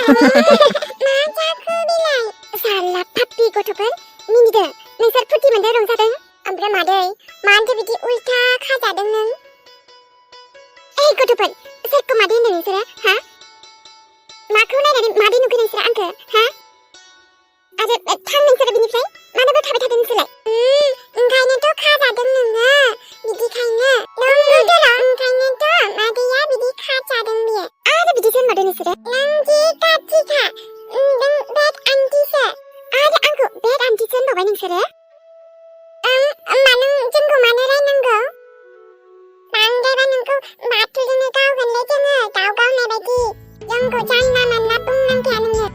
जाखो बेलाय साला पाप्पि गथ'फोर मिनिदो नोंसोर फुर्ति मोनदों रंजादों ओमफ्राय मादै मानोथो बिदि उल्था खाजादों नों गथ'फोर सोरखौ मादै होनदों नोंसोरो हा माखौ नायनानै मादै नुखो नोंसोरो आंखौ हा आरो थां नोंसोरो बिनिफ्राय मानोबा थाबाय थादों नोंसोरलाय ओंखायनोथ' खाजादों नोङो बिदिखायनो ओंखायनोथ' मादैया बिदि खाजादों बियो आरो बिदिसो होनबावदों नोंसोरो नों जि गाज्रिखा नों बेड आन्टिसो आरो आंखौ बेड आन्टिसो होनबावबाय नोंसोरो मानो जोंखौ मानो रायनांगौ बांद्रायबा नोंखौ बाथुलजोंनो गावगोनलै जोङो दाव गावनाय बायदि जोंखौ जानला मानला बुंनांखाया नोङो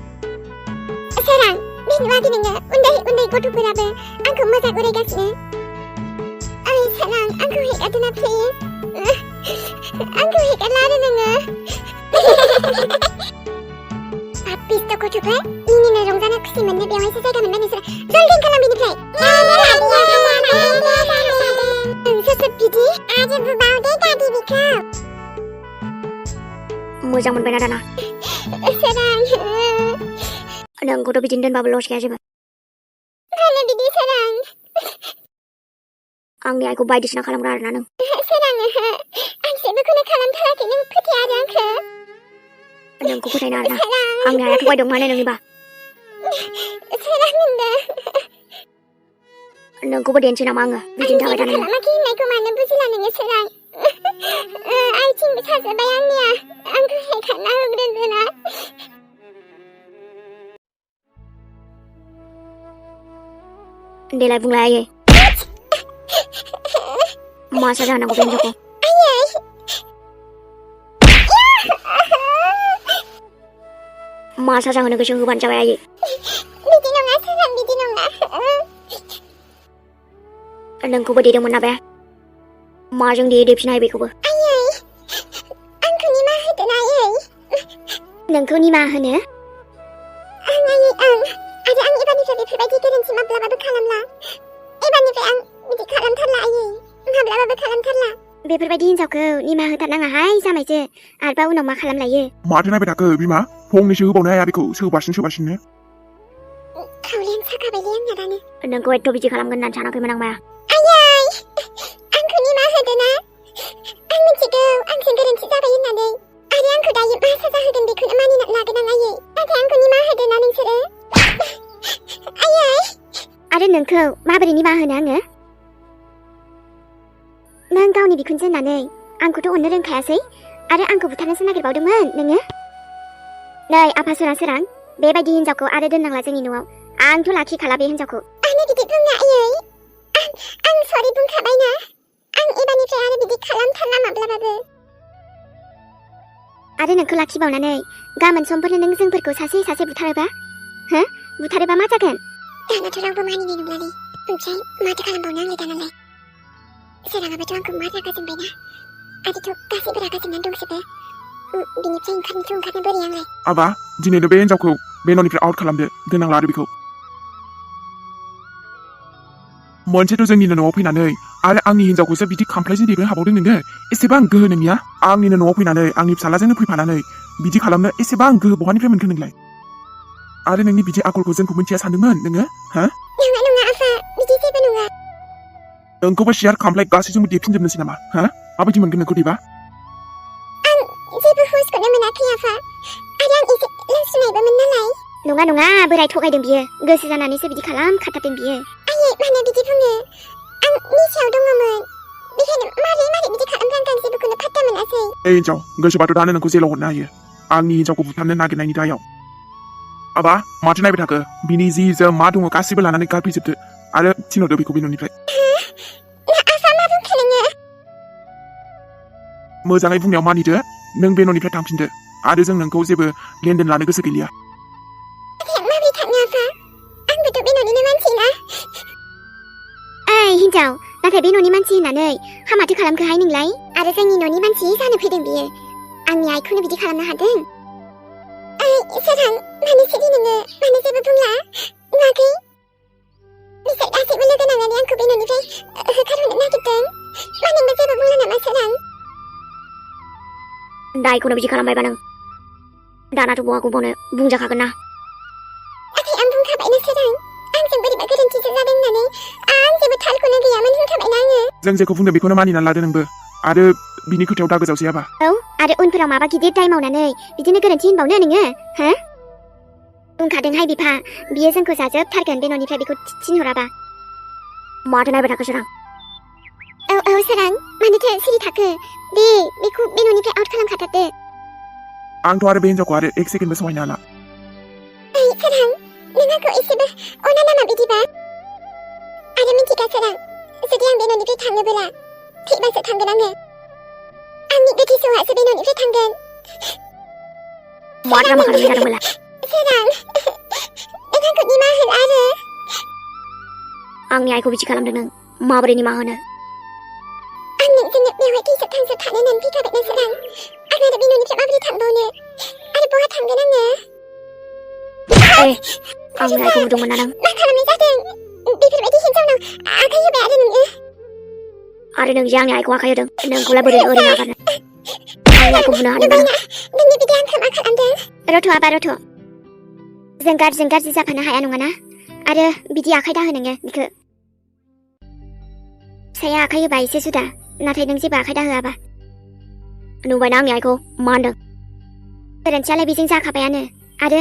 सोरां बे नुवाखै नोङो उन्दै गथ'फोराबो आंखौ मोजां उरायगासिनो ओइ सोरां आंखौ हेगारदोना प्लिज आंखौ हेगारला आरो नोङो पाप्पिस्ट गथ'फोर मिनिनो रंजानो खुसि मोननो बेवहायसो जायगा मोनबाय नोंसोरो जल्दि खालाम बिनिफ्राय नोंसोरसो बिदि आरो बुबावदे दादि बिखौ मोजां मोनबायना दाना सोरां नोंखौथ' बिदिनो दोनबाबो लस गैया जेबो मानो बिदि सोरां आंनि आइखौ बायदिसिना खालामग्रा आरोना नों सोरां आं जेबोखौनो खालामथाराखै नों फोथाया आरो आंखौ नोंखौ फोथायनो आरोना आंनि आइया थगायदों माने नोंनिबा सोरां होनदों नोंखौबो देनसै नामा आङो बिदिनो थाबाय थानानै खालामाखै होननायखौ मानो बुजिला नोङो सोरां आइथिंबो साजोब्बाय आंनिया आंखौ हेगारना होग्रोदोना देलाय बुंलाय आयै मा साजा होनांगौ बे हिनजावखौ मा साजा होनो गोसो होबानो जाबाय आयै बिदि नङा सोरां बिदि नङा नोंखौबो देदोंमोन ना बे माजों देफिनाय बेखौबो आयै आंखौ निमाहा होदो ना आयै नोंखौ निमाहा होनो आरो आं एबारनिफ्राय बेफोरबायदि गोरोन्थि माब्लाबाबो खालामला एबारनिफ्राय आं बिदि खालामथारला आयै माब्लाबाबो खालामथारला बेफोरबायदि हिनजावखौ निमाहा होथारनाङाहाय जामायजो आरोबा उनाव मा खालामलायो माथो नायबाय थाखो बिमा फंनैसो होबावनो हाया बेखौ सोबासिनो खावलें साखाबायलै आंना दानो नोंखौ एथ' बिदि खालामगोन होननानै सानाखैमोन आं माया आयै आंखौ निमाहा होदो ना आं मिथिगौ आंजों गोरोन्थि जाबाय होननानै आरो आंखौ दायो मा साजा होगोन बेखौनो मानिना लागोन आं आयै नाथाय आंखौ निमाहा होदो ना नोंसोरो आयै आरो नोंखौ माबोरै निमाहा होनो आङो नों गावनि बिखुनजो होननानै आंखौथ' अननो रोंखायासै आरो आंखौ बुथारनोसो नागिरबावदोंमोन नोङो नै आफा सोरां बेबायदि हिनजावखौ आरो दोननांला जोंनि न'आव आंथ' लाखिखाला बे हिनजावखौ आंनो बिदि बुङा आयै आं सरि बुंखाबायना आं एबारनिफ्राय आरो बिदि खालामथारला माब्लाबाबो आरो नोंखौ लाखिबावनानै गाबोन समफोर नों जोंफोरखौ सासे सासे बुथारोबा बुथारोबा मा जागोन दानाथ' रावबो मानिनाय नंलालै ओमफ्राय माथो खालामबावनो आंलाय दानालाय सोराङाबोथ' आंखौ मा रागा जोंबायना आरोथ' गासैबो रागा जोंनानै दंजोबो बिनिफ्राय ओंखारनो बोरै आंलाय आबा दिनैनो बे हिनजावखौ बे न'निफ्राय आउट खालामदो दोननांला आरो बेखौ मोनसेथ' जोंनिनो न'आव फैनानै आरो आंनि हिनजावखौसो बिदि खामफ्लायजों देनो हाबावदों नोङो एसेबां गोहो नोंनिया आंनिनो न'आव फैनानै आंनि फिसालाजोंनो फैफानानै बिदि खालामनो एसेबां गोहो बहानिफ्राय मोनखो नोंलाय आरो नोंनि बिदि आखलखौ जोंखौ मिन्थिया सानदोंमोन नोङो नङा आफा बिदि जेबो नङा नोंखौबो सियार खामफ्लाय गासैजोंबो देफिनजोबनोसै नामा माबायदि मोनगोन नोंखौ देबा आं जेबो हुसखौनो मोनाखै आफा आरो आं एसे लाजिनायबोमोन नालाय नङा बोराय थगायदों बियो गोसो जानानैसो बिदि खालामखाथारदों बियो आयै मानो बिदि बुङो आं निसायाव दङमोन बेखायनो मारै बिदि खालामफ्रांदों आं जेबोखौनो फात्ता मोनासै हिनजाव गोसोबाथ' दानो नोंखौ जेलाव हरनो हायो आंनि हिनजावखौ बुथारनो नागिरनायनि दायाव आबा माथो नायबाय थाखो बिनि जि जोम मा दङ गासिबो लानानै गारफैजोबदो आरो थिनहरदो बेखौ बे न'निफ्राय आफा मा बुंखो नोङो मोजाङै बुंनायाव मानिदो नों बे न'निफ्राय थांफिनदो आरो जों नोंखौ जेबो लेनदेन लानो गोसो गैलिया माबोरै थांनो आफा आंबोथ' बे न'निनो मानसि ना ओइ हिनजाव नाथाय बे न'नि मानसि होननानै हामाथो खालामखोहाय नोंलाय आरो जोंनि न'नि मानसि जानो फैदों बियो आंनि आइखौनो बिदि खालामनो हादों सोरां मानो सिरि नोङो मानो जेबो बुंला नुवाखै बिसोर गासैबो लोगो नांनानै आंखौ बे न'निफ्राय होखारहरनो नागिरदों मानोबा जेबो बुंला नामा सोरां दायखौनो बिदि खालामबायबा नों दानाथ' बहा बुंबावनो बुंजाखागोन ना नाथाय आं बुंखाबायना सोरां आंजों बोरैबा गोरोन्थिसो जादों होननानै आं जेबो थालखौनो गैयामोन होनखाबायना आङो जों जेखौ बुंदों बेखौनो मानिनानै लादो नोंबो आरो बिनि खोथायाव दागो जावसैयाबा औ आरो उनफोराव माबा गिदिर दाय मावनानै बिदिनो गोरोन्थि होनबावनो नोङो हो बुंखादोंहाय बिफा बियो जोंखौ जाजोबथारगोन बे न'निफ्राय बेखौ थिनहराबा माथो नायबाय थाखो सोरां औ सोरां मानोथो सिरि थाखो बेखौ बे न'निफ्राय आउट खालामखाथारदो आंथ' आरो बे हिनजावखौ आरो एक सेकेन्डबो सहायनो हाला सोरां नों आंखौ एसेबो अना नामा बिदिबा आरो मिथिगा सोरां जुदि आं बे न'निफ्राय थाङोबोला थैबासो थांगोन आङो आंनि गोथै सहासो बे न'निफ्राय थांगोन मा द्रामा खालामबाय थादों बेलाय सोरां नों आंखौ निमाहा हो आरो आंनि आइखौ बिदि खालामदों नों माबोरै निमाहा होनो आं नोंजोंनो बेवहाय थैसोब थांसोब थानो होननानै फैखाबायना सोरां आं आरो बे न'निफ्राय माबोरै थांबावनो आरो बहा थांगोन आङो आंनि आइखौ बुदोंमोन ना नों मा खालामनाय जादों बेफोरबायदि हिनजावनाव आखाइ होबाय आरो नोङो आरो नों जे आंनि आइखौ आखाइ होदों नोंखौलाय बोरै ओरैनो नागारनो आंनि आइखौ बुनो हादों ना नोंनि बिदि आंखौ मा खालामदों रथ' आबा रथ' जों गाज्रिजों गाज्रि जाफानो हाया नङाना आरो बिदि आखाइ दाहो नोङो बिखौ फिसाया आखाइ होबा एसे जुदा नाथाय नों जेबो आखाइ दाहोआबा नुबायना आंनि आइखौ मा होनदों गोरोन्थियालाय बेजों जाखाबायानो आरो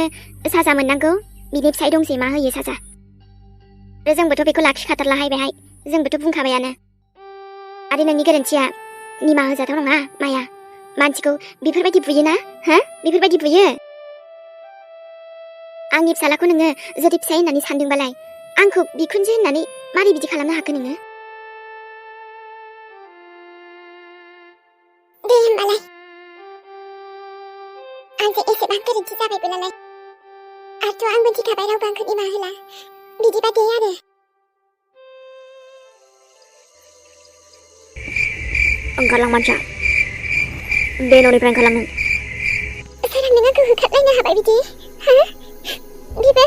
साजा मोननांगौ बिनि फिसाइ दंसै मा होयो साजा आरो जोंबोथ' बेखौ लाखिखाथारलाहाय बेहाय जोंबोथ' बुंखाबायानो आरो नोंनि गोरोन्थिया निमाहा होजाथाव नङा माया मानसिखौ बेफोरबायदि बुयोना हो बेफोरबायदि बुयो आंनि फिसालाखौ नोङो जुदि फिसाइ होननानै सानदोंबालाय आंखौ बिखुनजो होननानै मारै बिदि खालामनो हाखो नोङो दे होमबालाय आंजों एसेबां गोरोन्थि जाबायबोलाय आरोथ' आं मिथिखाबाय रावबो आंखौ निमाहा होला बिदिबा दे आरो ओंखारलां मानसिया बे न'निफ्राय ओंखारलां नों सोरां नों आंखौ होखारलायनो हाबाय बिदि हा बिबो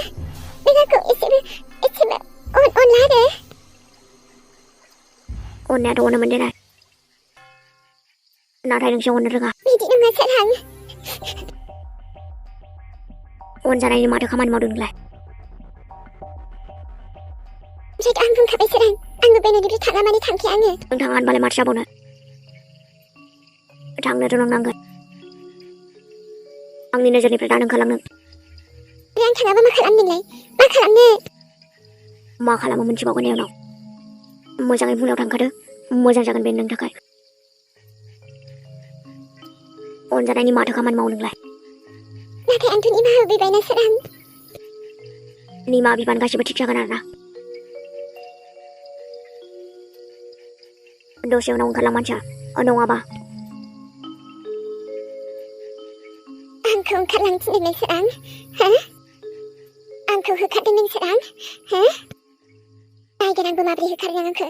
नों आंखौ एसेबो अनला आरो अननायाथ' अनोमोन देनाय नाथाय नोंसो अननो रोङा बिदि नङा सोरां अनजानायनि माथो खामानि मावदों नोंलाय ओमफ्राय आं बुंखाबाय सोरां आंबो बे न'निफ्राय थाङा माने थांखाया आङो नों थाङा होनबालाय माथो जाबावनो थांनोथ' नों नांगोन आंनि नोजोरनिफ्राय दा नों खालामनो आं थाङाबा मा खालामनोलाय मा खालामनो मा खालामो मोनथिबावगोन उनाव मोजाङै बुंनायाव थांखादो मोजां जागोन बे नोंनि थाखाय अनजानायनि माथो खामानि मावो नोंलाय नाथाय आंथ' निमाहा होबायना सोरां निमा बिबान गासिबो थिग जागोन आरोना दसे उनाव ओंखारलां मानसिया नङाबा आंखौ ओंखारलांनो थिनदों नों सोरां हो आंखौ होखारदों नों सोरां हो नायगोन आंबो माबोरै होखारदों आंखौ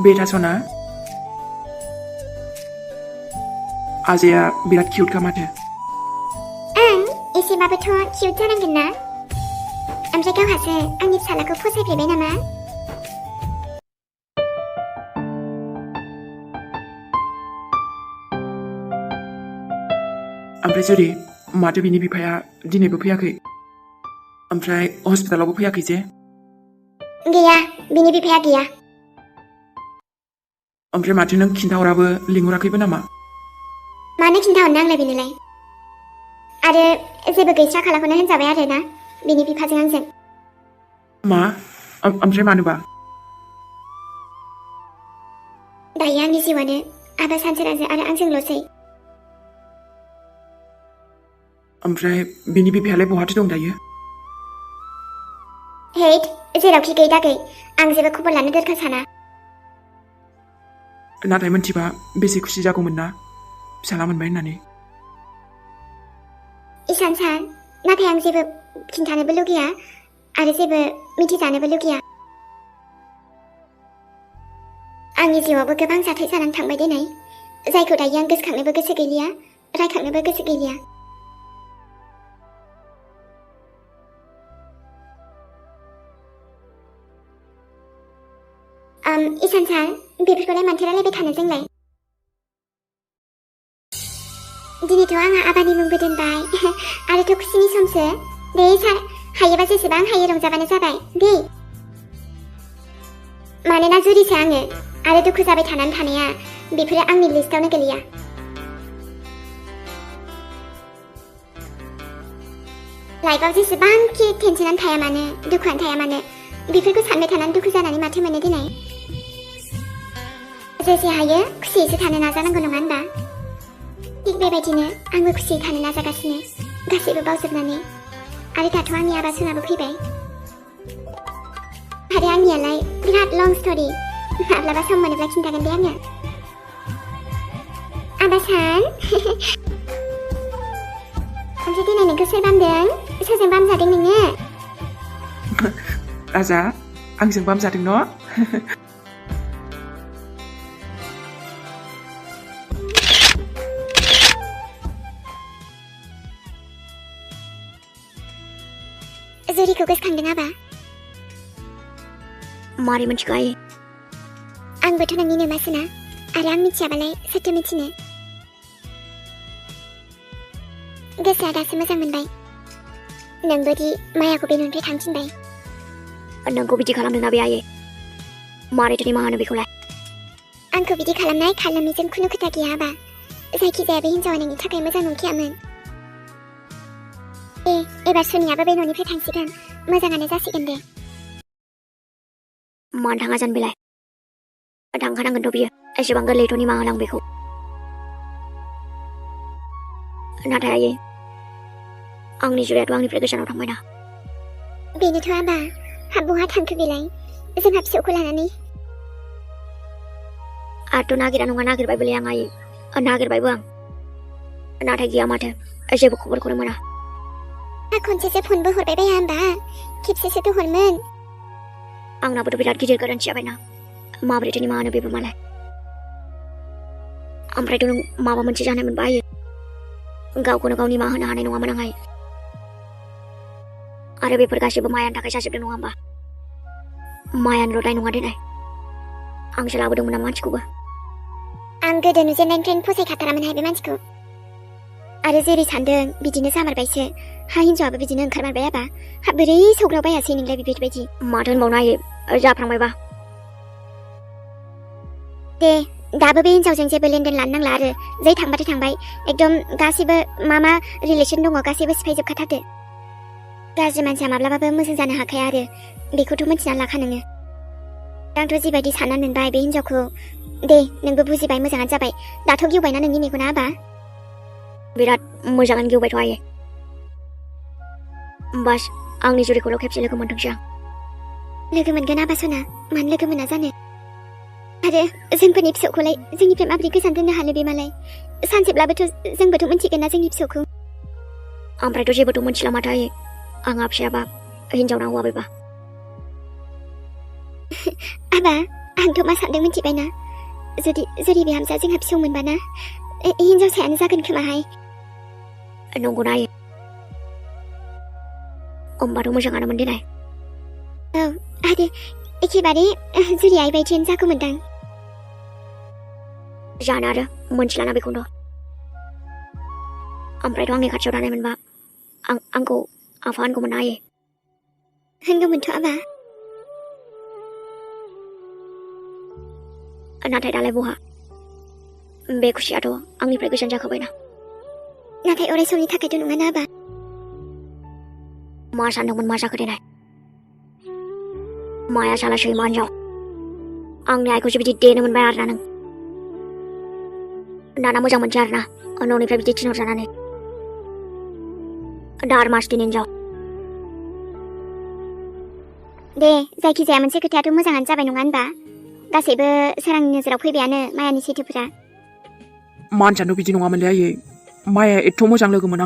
बेटा सना आजाया बिराद किउटखा माथो ओं एसेबाबोथ' किउट जानांगोन ना ओमफ्राय गावहासो आंनि फिसालाखौ फसायफेरबाय नामा ओमफ्राय जुरि माथो बिनि बिफाया दिनैबो फैयाखै ओमफ्राय हस्पिटालावबो फैयाखै जे गैया बिनि बिफाया गैया ओमफ्राय माथो नों खिन्थाहराबो लिंहराखैबो नामा मानो खिन्थाहरनो आंलाय बेनोलाय आरो जेबो गैस्रा खालाखौनो होनजाबाय आरो ना बिनि बिफाजों आंजों मा ओमफ्राय मानोबा दायो आंनि जिउआनो आबा सानसोरांजों आरो आंजोंल'सै ओमफ्राय बिनि बिफायालाय बहाथो दं दायो हेट जेरावखि गै दा गै आं जेबो खबर लानो दोरखार साना नाथाय मोनथिबा बेसे खुसि जागौमोन ना फिसाला मोनबाय होननानै इसान सार नाथाय आं जेबो खिन्थानोबो लुगैया आरो जेबो मिथिजानोबो लुगैया आंनि जिउआवबो गोबां जाथाय जानानै थांबाय दिनै जायखौ दायो आं गोसोखांनोबो गोसो गैलिया रायखांनोबो गोसो गैलिया इसान सार बेफोरखौलाय मानथो रायलायबाय थानो जोंलाय दिनैथ' आंहा आबानि मुंबो दोनबाय आरोथ' खुसिनि समसो दे सार हायोबा जेसेबां हायो रंजाबानो जाबाय दे मानोना जुरिसो आङो आरो दुखु जाबाय थानानै थानाया बेफोरो आंनि लिस्टावनो गोलैया लाइफआव जेसेबांखि टेनसनानो थाया मानो दुखुआनो थाया मानो बेफोरखौ सानबाय थानानै दुखु जानानै माथो मोनो दिनै जेसे हायो खुसियैसो थानो नाजानांगौ नङा होनबा थिग बेबायदिनो आंबो खुसियै थानो नाजागासिनो गासैबो बावजोबनानै आरो दाथ' आंनि आबा सनाबो फैबाय आरो आंनियालाय बिराद लं स्ट'रि माब्लाबा सम मोनोब्ला खिन्थागोन दे आङो आबा सान ओमफ्राय दिनै नोंखौ सोर बामदों सोरजों बामजादों नोङो राजा आंजों बामजादों न' जुरिखौ गोसोखांदों आबा मारै मोनथिखो आयै आंबोथ' नोंनि नोमासोना आरो आं मिथियाबालाय सोरथो मिथिनो गोसोआ दासो मोजां मोनबाय नोंबोदि मायाखौ बे न'निफ्राय थांफिनबाय नोंखौ बिदि खालामदोंना बे आयै मारैथो निमाहा होनो बेखौलाय आंखौ बिदि खालामनाय खालामैजों खुनु खोथा गैया आबा जायखिजाया बे हिन्जावा नोंनि थाखाय मोजां नंखायामोन एबार सनियाबो बे न'निफ्राय थांसिगोन मोजाङानो जासिगोन दे मानो थाङा जानो बेलाय थांखानांगोनथ' बियो एसेबां गोरलैथ' निमाहा होलां बेखौ नाथाय आयै आंनि जुलियाथ' आंनिफ्राय गोजानाव थांबायना बेनोथ' आबा बहा थांखो बेलाय जोंहा फिसौखौ लानानै आरोथ' नागिरा नङा नागिरबायबोलै आं आयै नागिरबायबो आं नाथाय गैया माथो जेबो खबरखौनो मोना खनसेसो फनबो हरबाय बाया होमबा खेबसेसोथ' हरमोन आंनाबोथ' बिराद गिदिर गोरोन्थि जाबायना माबोरैथो निमाहा होनो बेबो मालाय ओमफ्रायथ' नों माबा मोनसे जानाय मोनबा आयै गावखौनो गाव निमाहा होनो हानाय नङामोन आं आयै आरो बेफोर गासैबो मायानि थाखाय जाजोबदों नङा होमबा मायानिल' दाय नङा देनाय आंसो लाबोदोंमोन ना मानसिखौबो आं गोदो नुजेननायनिफ्रायनो फसायखाथारामोनहाय बे मानसिखौ आरो जेरै सानदों बिदिनो जामारबायसो हा हिन्जावाबो बिदिनो ओंखारमारबाय आबा बोरै सौग्रावबायासै नोंलाय बेबायदि माथो होनबावनो आयै जाफ्रांबायबा दे दाबो बे हिन्जावजों जेबो लेनदेन लानो नांला आरो जै थांबाथाय थांबाय एकदम गासैबो मा रिलेसन दङ गासैबो सिफायजोबखाथारदो गाज्रि मानसिया माब्लाबाबो मोजां जानो हाखाया आरो बेखौथ' मिथिनानै लाखा नोङो आंथ' जिबायदि साननानै मोनबाय बे हिन्जावखौ दे नोंबो बुजिबाय मोजाङानो जाबाय दाथ' गिवबायना नोंनि मेगना आबा बिराद मोजाङानो गिवबायथ' आयै बास आंनि जुलिखौल' खेबसे लोगो मोनथोंसै आं लोगो मोनगोन आबा सना मानो लोगो मोना जानो आरो जोंफोरनि फिसौखौलाय जोंनिफ्राय माबोरै गोजान दोननो हानो बे मालाय सानसेब्लाबोथ' जोंबोथ' मिथिगोन ना जोंनि फिसौखौ ओमफ्रायथ' जेबोथ' मिथिला माथो आयै आंहा फिसायाबा हिन्जावना हौवा बेबा आबा आंथ' मा सानदों मिथिबायना जुदि बिहामजा जोंहा फिसौ मोनबाना हिन्जावसायानो जागोन खोमाहाय नंगौना आयै होमबाथ' मोजाङानो मोनदेनाय औ आरो एखेबारे जुरि आइ बायदियानो जागौमोनदां जानो आरो मोनथिलाना बेखौथ' ओमफ्रायथ' आंनि खाथियाव थानाय मोनबा आंखौ आफा होनगौमोन ना आयै होनगौमोनथ' आबा नाथाय दालाय बहा बे खुसियाथ' आंनिफ्राय गोजान जाखाबायना नाथाय अराय समनि थाखायथ' नङाना आबा मा सानदोंमोन मा जाखो देनाय माया साला सैमा हिन्जाव आंनि आइखौसो बिदि देनो मोनबाय आरोना नों दाना मोजां मोनसै आरोना न'निफ्राय बिदि थिनहरजानानै दार मासथिनि हिन्जाव दे जायखिजाया मोनसे खोथायाथ' मोजाङानो जाबाय नङा होनबा गासैबो सोरांनि नोजोराव फैबायानो मायानि सैथोफोरा मानसियानो बिदि नङामोनलै आयै माया एथ' मोजां लोगोमोन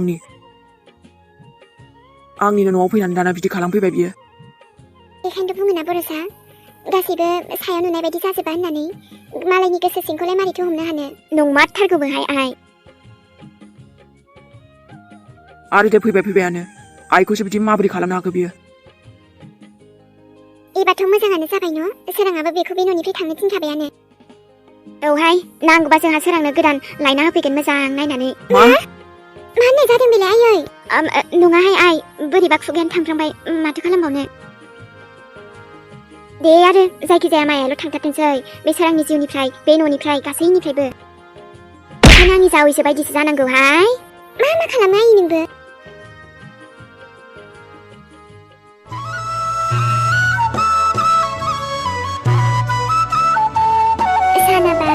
आंनिनो न'आव फैनानै दाना बिदि खालामफैबाय बियो बेखायनोथ' बुङोना बर'सा गासैबो सायाव नुनाय बायदि जाजोबा होननानै मालायनि गोसो सिंखौलाय मारैथो हमनो हानो नंमारथारगौबोहाय आइ आरो दे फैबायानो आइखौसो बिदि माबोरै खालामनो हाखो बियो एबारथ' मोजाङानो जाबाय न' सोराङाबो बेखौ बे न'निफ्राय थांनो थिनखाबायानो औहाय नांगौबा जोंहा सोरांनो गोदान लायना होफैगोन मोजां नायनानै मा मा होननाय जादों बेलाय आयै नङाहाय आइ बोरैबा खुगायानो थांफ्रांबाय माथो खालामबावनो दे आरो जायखिजाया मायाल' थांथारथोंसै बे सोरांनि जिउनिफ्राय बे न'निफ्राय गासैनिफ्रायबो बेखायनो आंनि जावैसो बायदिसो जानांगौहाय मा खालामो आयै नोंबो सानाबा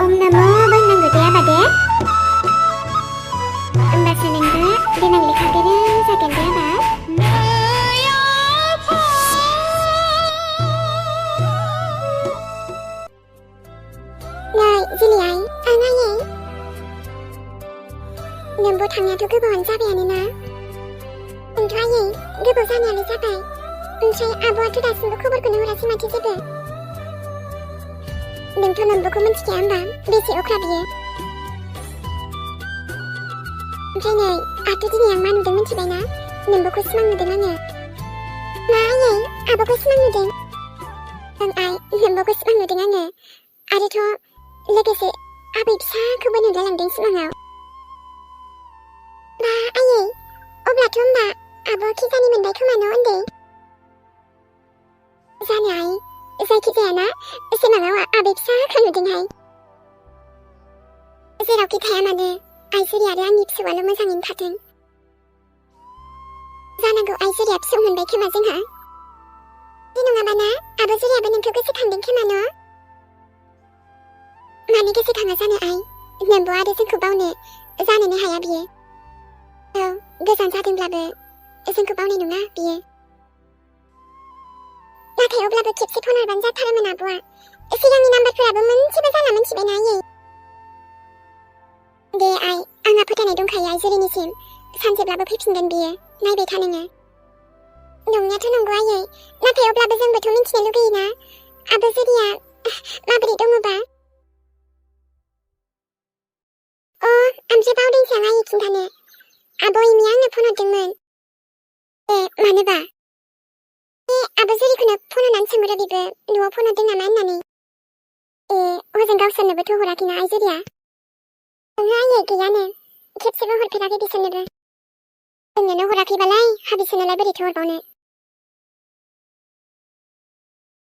ओम नमो होननांगौ दे आबा दे होमबासो नोंबो देनां लेखा गोरों जागोन दे आबा नै जिलि आइ आं आयै नोंबो थांनायाथ' गोबावानो जाबायानोना आंथ' आयै गोबाव जानायालाय जाबाय ओमफ्राय आब'आथ' दासिमबो खबरखौनो हरासै माथो जेबो नोंथ' नोंबोखौ मिन्थिखाया होमबा बेसे अख्रा बियो ओमफ्राय नै आथ' दिनै आं मा नुदों मिन्थिबायना नोंबोखौ सिमां नुदों आङो मा आयै आब'खौ सिमां नुदों ओं आइ नोंबोखौ सिमां नुदों आङो आरोथ' लोगोसे आबै फिसाखौबो नुलायलांदों सिमाङाव बा आयै अब्लाथ' होमबा आब' खिजानि मोनबाय खोमा न' उन्दै जानो आइ जायखिजायाना सिमाङाव आबै फिसाखौ नुदोंहाय जेरावखि थाया मानो आइजुरि आरो आंनि फिसौआल' मोजाङैनो थाथों जानांगौ आइजुरिया फिसौ मोनबाय खोमा जोंहा बे नङाबाना आब' जुरियाबो नोंखौ गोसोखांदों खोमा न' मानो गोसोखाङा जानो आइ नोंबो आरो जोंखौ बावनो जानोनो हाया बियो औ गोजान जादोंब्लाबो जोंखौ बावनाय नङा बियो नाथाय अब्लाबो खेबसे फन हरबानो जाथारोमोन आब'आ सिगांनि नाम्बारफोराबो मोनसेबो जाला मोनथिबायना आयै दे आइ आंहा फोथायनाय दंखायो आइजुरिनिसिम सानसेब्लाबो फैफिनगोन बियो नायबाय था नोङो नंनायाथ' नंगौ आयै नाथाय अब्लाबो जोंबोथ' मिन्थिनो लुगैयोना आब' जुरिया माबोरै दङबा ओमफ्राय बावदोंसो आं आयै खिन्थानो आब' इमिया आंनो फन हरदोंमोन मानोबा आब' जुरिखौनो फन हरनानै सोंहरो बेबो न'आव फन हरदों नामा होननानै हजों गावसोरनोबोथ' हराखैना आइजुरिया ओहो आयै गैयानो खेबसेबो हरफेराखै बिसोरनोबो जोंनोनो हराखैबालाय हाबिसोनोलाय बोरैथो हरबावनो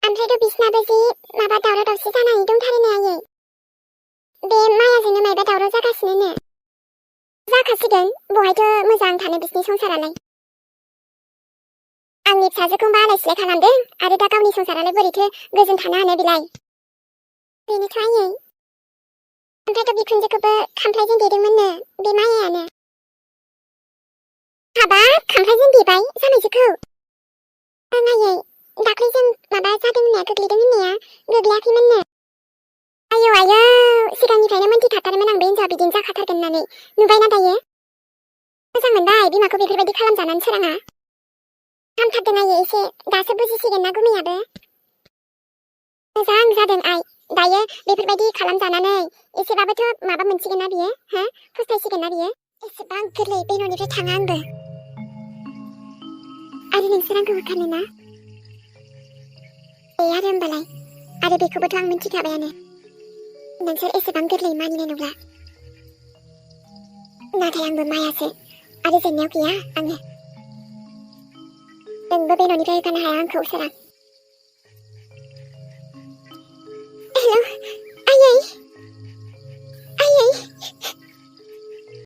ओमफ्रायथ' बिसिनाबो जि माबा दावराव दावसि जानानै दंथारोनो आयै बे मायाजोंनो मायबा दावराव जागासिनोनो जाखासिगोन बहायथ' मोजां थानो बिसिनि संसारालाय आंनि फिसाजोखौबा आलाय सिलाय खालामदों आरो दा गावनि संसारालाय बोरैथो गोजोन थानो हानो बिलाय बेनोथ' आयै ओमफ्रायथ' बिखुनजोखौबो खामफ्लायजों देदोंमोननो बे मायायानो हाबाब खामफ्लायजों देबाय जामायजोखौ ओं आयै दाख्लै जों माबा जादों होननाया गोग्लैदों होननाया गोग्लैयाखैमोननो आयौ सिगांनिफ्रायनो मोनथिखाथारोमोन आं बे हिन्जावा बिदिनो जाखाथारगोन होननानै नुबायना दायो मोजां मोनबाय बिमाखौ बेफोरबायदि खालामजानानै सोराङा हामथारदों आयै एसे दासो बुजिसिगोन ना गुमैयाबो मोजां जादों आइ दायो बेफोरबायदि खालामजानानै एसेबाबोथ' माबा मोनसिगोन ना बियो हा फस्थायसिगोन ना बियो एसेबां गोरलै बे न'निफ्राय थाङा आंबो आरो नोंसोर आंखौ होखानो ना आरो होमबालाय आरो बेखौबोथ' आं मिन्थिखाबायानो नोंसोर एसेबां गोरलै मानिनाय नंला नाथाय आंबो मायासो आरो जेननायाव गैया आङो नोंबो बे न'निफ्राय होखानो हाया आंखौ सोरां हेलौ